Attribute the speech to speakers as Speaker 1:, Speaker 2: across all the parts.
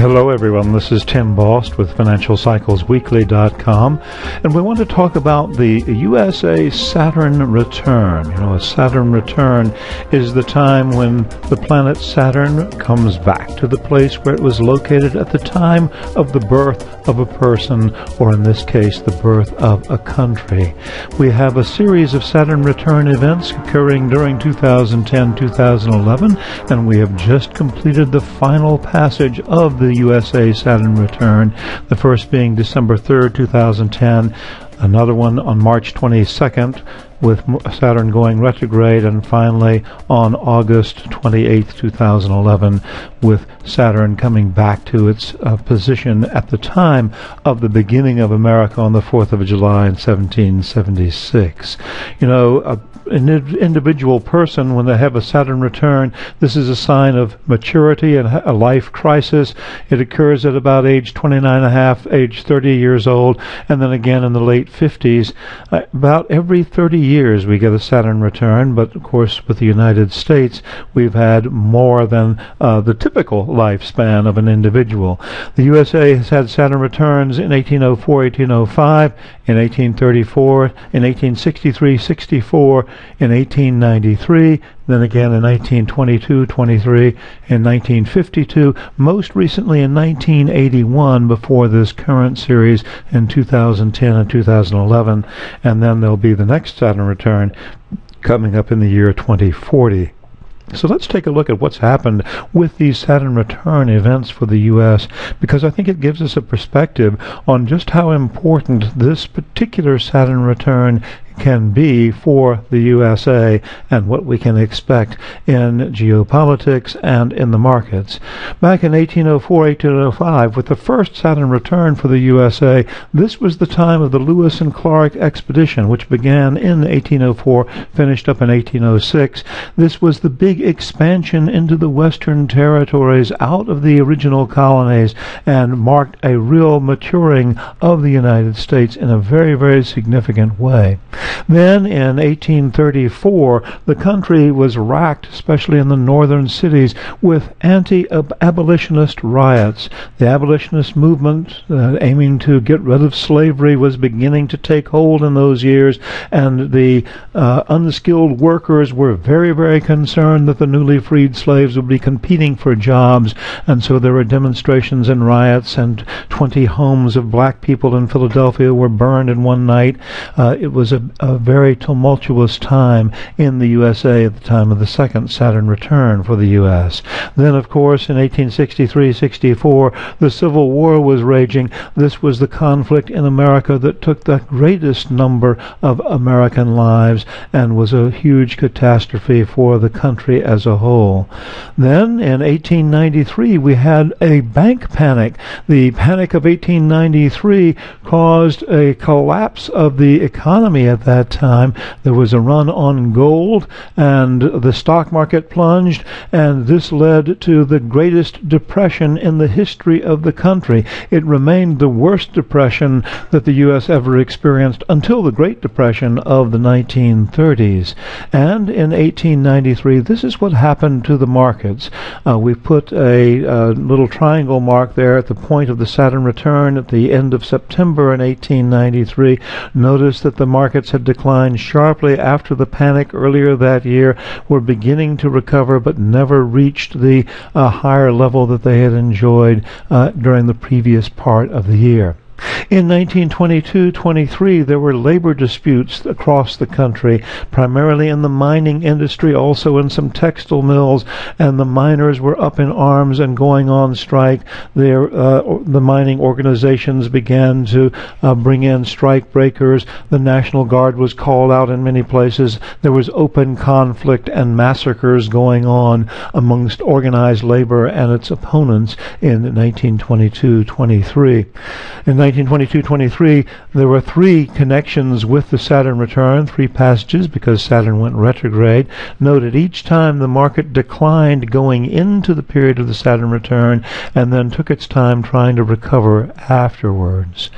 Speaker 1: Hello everyone, this is Tim Bost with FinancialCyclesWeekly.com, and we want to talk about the USA Saturn return. You know, a Saturn return is the time when the planet Saturn comes back to the place where it was located at the time of the birth of a person, or in this case, the birth of a country. We have a series of Saturn return events occurring during 2010-2011, and we have just completed the final passage of the USA Saturn return, the first being December 3rd, 2010, another one on March 22nd, with Saturn going retrograde, and finally on August 28, 2011, with Saturn coming back to its position at the time of the beginning of America on the 4th of July in 1776. You know, an individual person, when they have a Saturn return, this is a sign of maturity and a life crisis. It occurs at about age 29 and a half, age 30 years old, and then again in the late 50s. About every 30 years we get a Saturn return, but of course with the United States we've had more than the typical lifespan of an individual. The USA has had Saturn returns in 1804, 1805, in 1834, in 1863, 64, in 1893, then again in 1922, 23, in 1952, most recently in 1981 before this current series in 2010 and 2011, and then there'll be the next Saturn return coming up in the year 2040. So let's take a look at what's happened with these Saturn return events for the U.S., because I think it gives us a perspective on just how important this particular Saturn return can be for the USA and what we can expect in geopolitics and in the markets. Back in 1804, 1805, with the first Saturn return for the USA, this was the time of the Lewis and Clark expedition, which began in 1804, finished up in 1806. This was the big expansion into the western territories out of the original colonies and marked a real maturing of the United States in a very, very significant way. Then in 1834, the country was racked, especially in the northern cities, with anti-abolitionist riots. The abolitionist movement, aiming to get rid of slavery, was beginning to take hold in those years, and the unskilled workers were very, very concerned that the newly freed slaves would be competing for jobs, and so there were demonstrations and riots, and 20 homes of black people in Philadelphia were burned in one night. It was a very tumultuous time in the USA at the time of the second Saturn return for the U.S. Then, of course, in 1863-64, the Civil War was raging. This was the conflict in America that took the greatest number of American lives and was a huge catastrophe for the country as a whole. Then, in 1893, we had a bank panic. The Panic of 1893 caused a collapse of the economy at that time. There was a run on gold, and the stock market plunged, and this led to the greatest depression in the history of the country. It remained the worst depression that the U.S. ever experienced until the Great Depression of the 1930s. And in 1893, this is what happened to the markets. We put a little triangle mark there at the point of the Saturn return at the end of September in 1893. Notice that the markets had declined sharply after the panic earlier that year, were beginning to recover but never reached the higher level that they had enjoyed during the previous part of the year. In 1922-23, there were labor disputes across the country, primarily in the mining industry, also in some textile mills, and the miners were up in arms and going on strike. The mining organizations began to bring in strike breakers. The National Guard was called out in many places. There was open conflict and massacres going on amongst organized labor and its opponents in 1922-23. In 1922-23, there were 3 connections with the Saturn return, 3 passages because Saturn went retrograde. Noted each time the market declined going into the period of the Saturn return and then took its time trying to recover afterwards.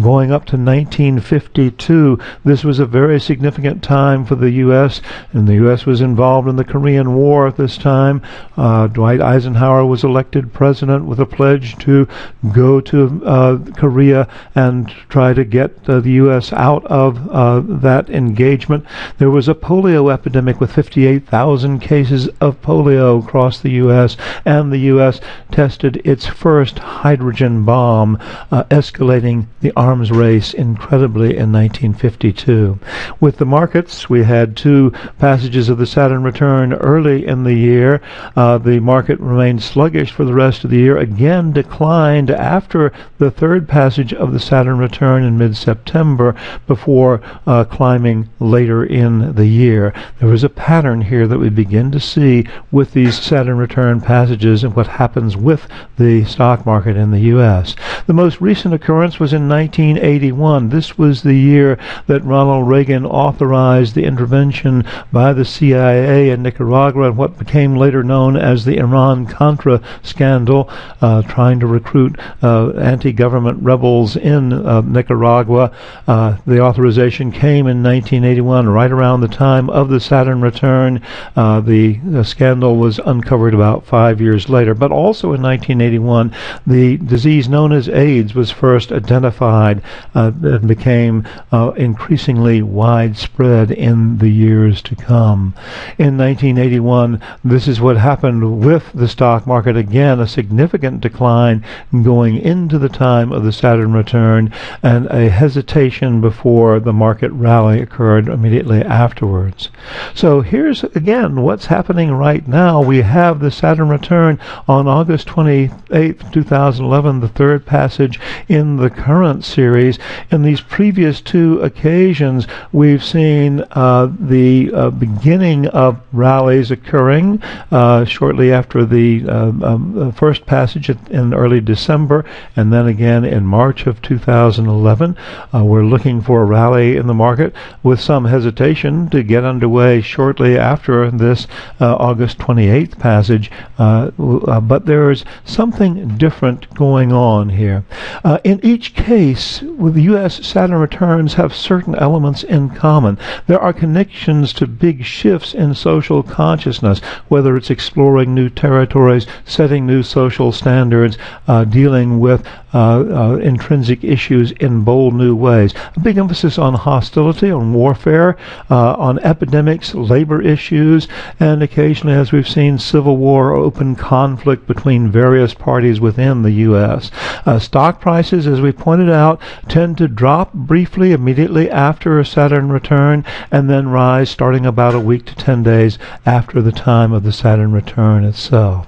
Speaker 1: Going up to 1952, this was a very significant time for the U.S., and the U.S. was involved in the Korean War at this time. Dwight Eisenhower was elected president with a pledge to go to Korea and try to get the U.S. out of that engagement. There was a polio epidemic with 58,000 cases of polio across the U.S., and the U.S. tested its first hydrogen bomb, escalating the arms race incredibly in 1952. With the markets, we had 2 passages of the Saturn return early in the year. The market remained sluggish for the rest of the year, again declined after the 3rd passage of the Saturn return in mid-September before climbing later in the year. There was a pattern here that we begin to see with these Saturn return passages and what happens with the stock market in the U.S. The most recent occurrence was in 1981. This was the year that Ronald Reagan authorized the intervention by the CIA in Nicaragua and what became later known as the Iran-Contra scandal, trying to recruit anti-government rebels in Nicaragua. The authorization came in 1981, right around the time of the Saturn return. The scandal was uncovered about 5 years later. But also in 1981, the disease known as AIDS was first identified and became increasingly widespread in the years to come. In 1981, this is what happened with the stock market. Again, a significant decline going into the time of the Saturn return and a hesitation before the market rally occurred immediately afterwards. So here's again what's happening right now. We have the Saturn return on August 28th, 2011, the 3rd passage in the current series. In these previous 2 occasions, we've seen the beginning of rallies occurring shortly after the first passage in early December, and then again in March of 2011. We're looking for a rally in the market with some hesitation to get underway shortly after this August 28th passage, but there's something different going on here. In each case, with the U.S. Saturn returns have certain elements in common. There are connections to big shifts in social consciousness, whether it's exploring new territories, setting new social standards, dealing with intrinsic issues in bold new ways. A big emphasis on hostility, on warfare, on epidemics, labor issues, and occasionally, as we've seen, civil war or open conflict between various parties within the U.S. Stock prices, as we pointed out, tend to drop briefly immediately after a Saturn return and then rise starting about a week to 10 days after the time of the Saturn return itself.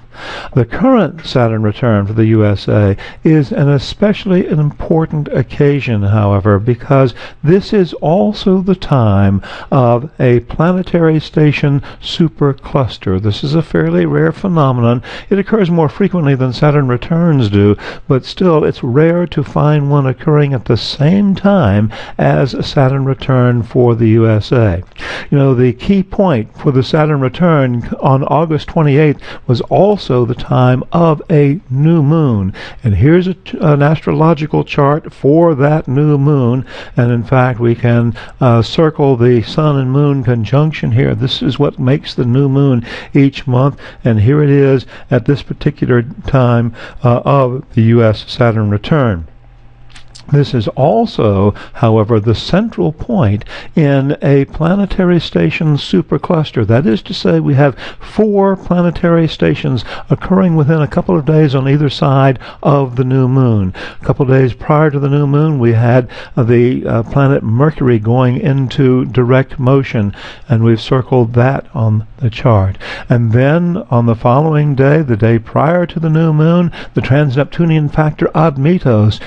Speaker 1: The current Saturn return for the USA is an especially important occasion, however, because this is also the time of a planetary station supercluster. This is a fairly rare phenomenon. It occurs more frequently than Saturn returns do, but still it's rare to find one occurring at the same time as a Saturn return for the USA. You know, the key point for the Saturn return on August 28th was also the time of a new moon. And here's an astrological chart for that new moon. And in fact, we can circle the sun and moon conjunction here. This is what makes the new moon each month. And here it is at this particular time of the U.S. Saturn return. This is also, however, the central point in a planetary station supercluster. That is to say, we have 4 planetary stations occurring within a couple of days on either side of the new moon. A couple of days prior to the new moon, we had the planet Mercury going into direct motion, and we've circled that on the chart. And then on the following day, the day prior to the new moon, the trans-Neptunian factor Admetos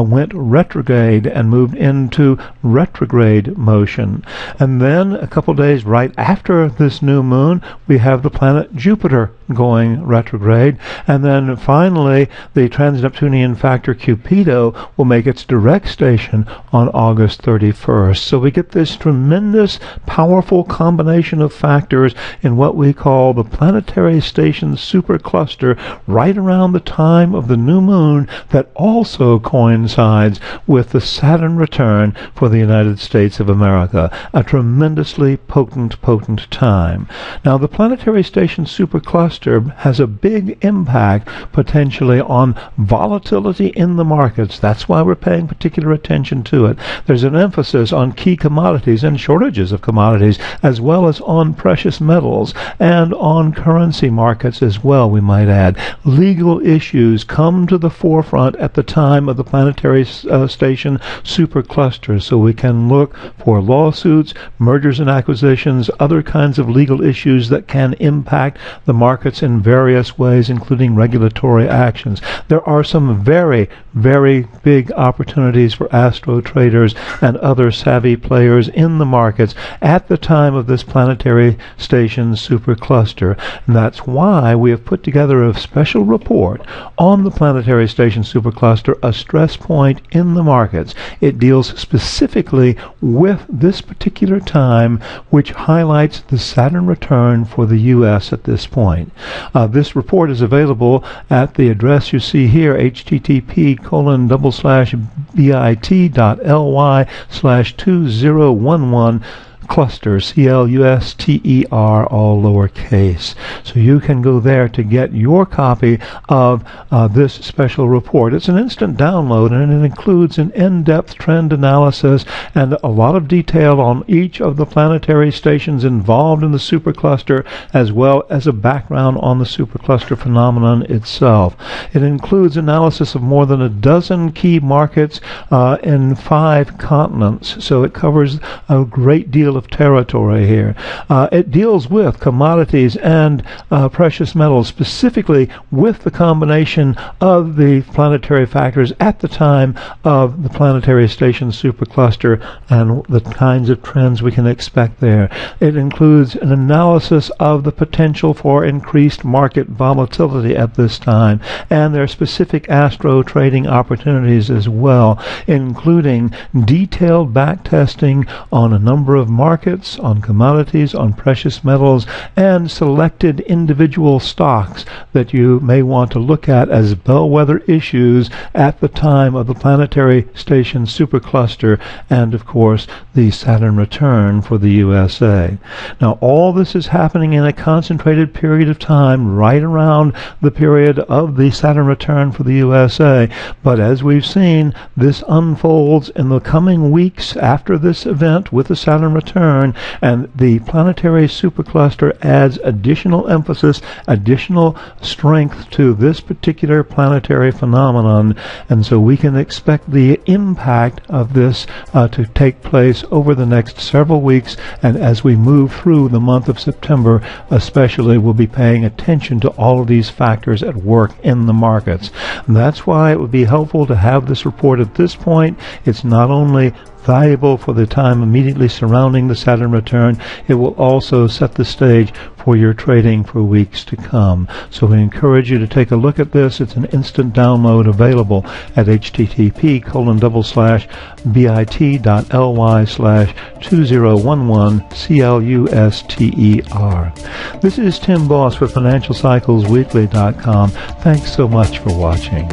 Speaker 1: went retrograde and moved into retrograde motion. And then a couple days right after this new moon, we have the planet Jupiter going retrograde. And then finally, the trans-Neptunian factor Cupido will make its direct station on August 31st. So we get this tremendous, powerful combination of factors in what we call the planetary station supercluster right around the time of the new moon that also coincides with the Saturn return for the United States of America. A tremendously potent time. Now, the planetary station supercluster has a big impact potentially on volatility in the markets. That's why we're paying particular attention to it. There's an emphasis on key commodities and shortages of commodities, as well as on precious metals and on currency markets as well, we might add. Legal issues come to the forefront at the time of the planetary station supercluster, so we can look for lawsuits, mergers and acquisitions, other kinds of legal issues that can impact the markets in various ways, including regulatory actions. There are some very, very big opportunities for astro traders and other savvy players in the markets at the time of this planetary station supercluster. And that's why we have put together a special report on the planetary station supercluster, a stress point in the markets. It deals specifically with this particular time, which highlights the Saturn return for the U.S. at this point. This report is available at the address you see here, http://bit.ly/2011 cluster, C-L-U-S-T-E-R, all lowercase. So you can go there to get your copy of this special report. It's an instant download, and it includes an in-depth trend analysis and a lot of detail on each of the planetary stations involved in the supercluster, as well as a background on the supercluster phenomenon itself. It includes analysis of more than a dozen key markets in 5 continents, so it covers a great deal of territory here. It deals with commodities and precious metals, specifically with the combination of the planetary factors at the time of the planetary station supercluster and the kinds of trends we can expect there. It includes an analysis of the potential for increased market volatility at this time, and there are specific astro trading opportunities as well, including detailed backtesting on a number of markets, on commodities, on precious metals, and selected individual stocks that you may want to look at as bellwether issues at the time of the planetary station supercluster and, of course, the Saturn return for the USA. Now, all this is happening in a concentrated period of time right around the period of the Saturn return for the USA, but as we've seen, this unfolds in the coming weeks after this event with the Saturn return, and the planetary supercluster adds additional emphasis, additional strength to this particular planetary phenomenon, and so we can expect the impact of this to take place over the next several weeks, and as we move through the month of September especially, we'll be paying attention to all of these factors at work in the markets. And that's why it would be helpful to have this report at this point. It's not only valuable for the time immediately surrounding the Saturn return, it will also set the stage for your trading for weeks to come. So we encourage you to take a look at this. It's an instant download available at http://bit.ly/2011 cluster. This is Tim Boss for FinancialCyclesWeekly.com. Thanks so much for watching.